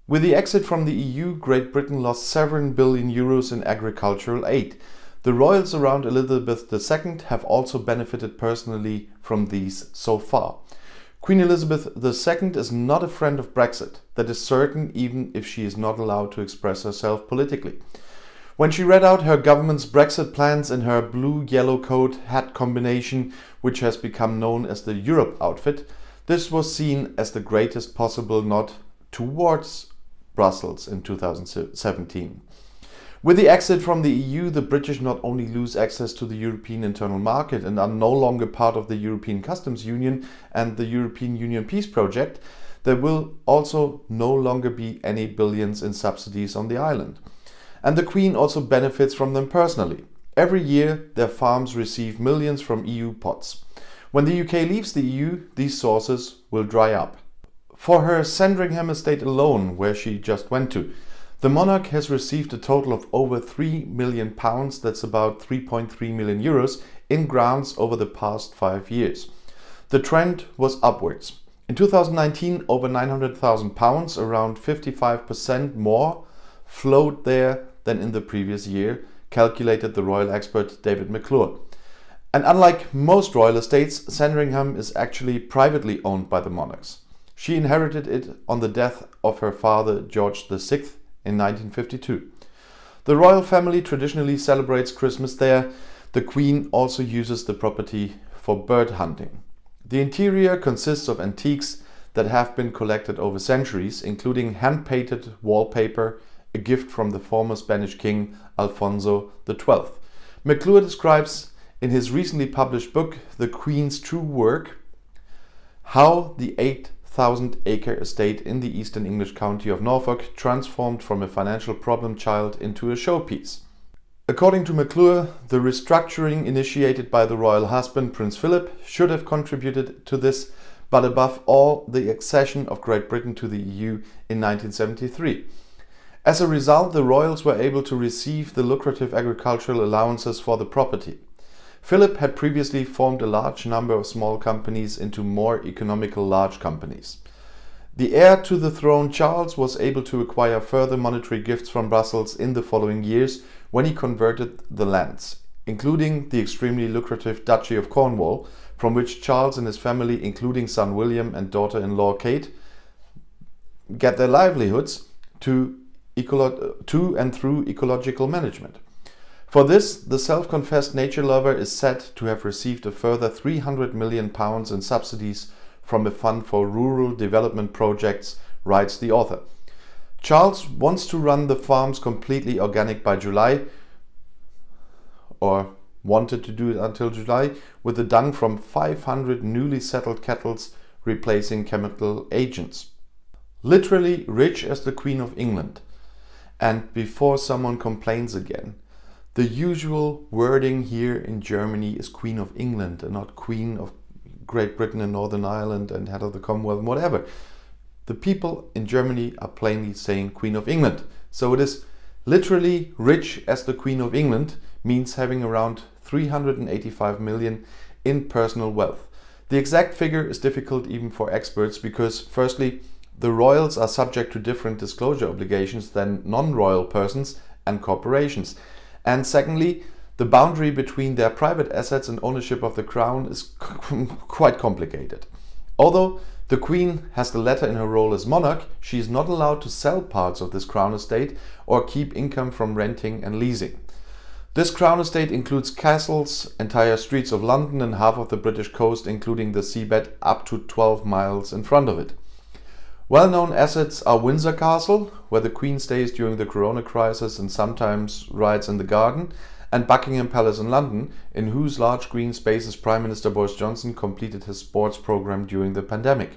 With the exit from the EU, Great Britain lost 7 billion euros in agricultural aid. The royals around Elizabeth II have also benefited personally from these so far. Queen Elizabeth II is not a friend of Brexit. That is certain, even if she is not allowed to express herself politically. When she read out her government's Brexit plans in her blue-yellow coat hat combination, which has become known as the Europe outfit, this was seen as the greatest possible nod towards Brussels in 2017. With the exit from the EU, the British not only lose access to the European internal market and are no longer part of the European Customs Union and the European Union Peace Project, there will also no longer be any billions in subsidies on the island. And the Queen also benefits from them personally. Every year, their farms receive millions from EU pots. When the UK leaves the EU, these sources will dry up. For her Sandringham estate alone, where she just went to, the monarch has received a total of over £3 million, that's about 3.3 million euros, in grants over the past 5 years. The trend was upwards. In 2019, over £900,000, around 55% more, flowed there than in the previous year, calculated the royal expert David McClure. And unlike most royal estates, Sandringham is actually privately owned by the monarchs. She inherited it on the death of her father George VI in 1952. The royal family traditionally celebrates Christmas there. The Queen also uses the property for bird hunting. The interior consists of antiques that have been collected over centuries, including hand-painted wallpaper, a gift from the former Spanish king Alfonso XII. McClure describes in his recently published book, The Queen's True Work, how the 8,000-acre estate in the eastern English county of Norfolk transformed from a financial problem child into a showpiece. According to McClure, the restructuring initiated by the royal husband, Prince Philip, should have contributed to this, but above all, the accession of Great Britain to the EU in 1973. As a result, the royals were able to receive the lucrative agricultural allowances for the property. Philip had previously formed a large number of small companies into more economical large companies. The heir to the throne, Charles, was able to acquire further monetary gifts from Brussels in the following years when he converted the lands, including the extremely lucrative Duchy of Cornwall, from which Charles and his family, including son William and daughter-in-law Kate, get their livelihoods to and through ecological management. For this, the self-confessed nature lover is said to have received a further £300 million in subsidies from a fund for rural development projects, writes the author. Charles wants to run the farms completely organic by July, or wanted to do it until July, with the dung from 500 newly settled kettles replacing chemical agents. Literally rich as the Queen of England. And before someone complains again, the usual wording here in Germany is Queen of England and not Queen of Great Britain and Northern Ireland and head of the Commonwealth and whatever. The people in Germany are plainly saying Queen of England. So it is literally rich as the Queen of England, means having around 385 million in personal wealth. The exact figure is difficult even for experts because, firstly, the royals are subject to different disclosure obligations than non-royal persons and corporations. And secondly, the boundary between their private assets and ownership of the crown is quite complicated. Although the Queen has the latter in her role as monarch, she is not allowed to sell parts of this crown estate or keep income from renting and leasing. This crown estate includes castles, entire streets of London and half of the British coast, including the seabed up to 12 miles in front of it. Well-known assets are Windsor Castle, where the Queen stays during the Corona crisis and sometimes rides in the garden, and Buckingham Palace in London, in whose large green spaces Prime Minister Boris Johnson completed his sports program during the pandemic.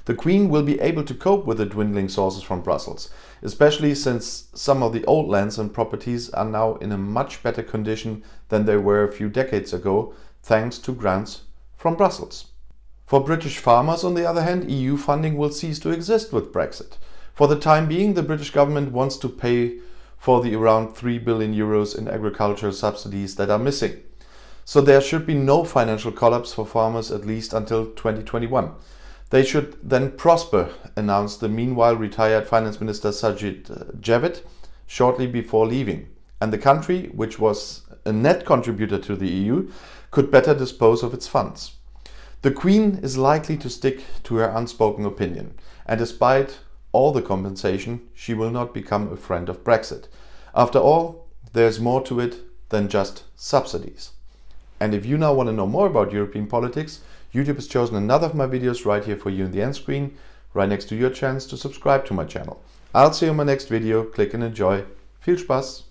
The Queen will be able to cope with the dwindling sources from Brussels, especially since some of the old lands and properties are now in a much better condition than they were a few decades ago, thanks to grants from Brussels. For British farmers, on the other hand, EU funding will cease to exist with Brexit. For the time being, the British government wants to pay for the around 3 billion euros in agricultural subsidies that are missing. So there should be no financial collapse for farmers at least until 2021. They should then prosper, announced the meanwhile retired Finance Minister Sajid Javid shortly before leaving. And the country, which was a net contributor to the EU, could better dispose of its funds. The Queen is likely to stick to her unspoken opinion, and despite all the compensation, she will not become a friend of Brexit. After all, there's more to it than just subsidies. And if you now want to know more about European politics, YouTube has chosen another of my videos right here for you in the end screen, right next to your chance to subscribe to my channel. I'll see you in my next video. Click and enjoy. Viel Spaß!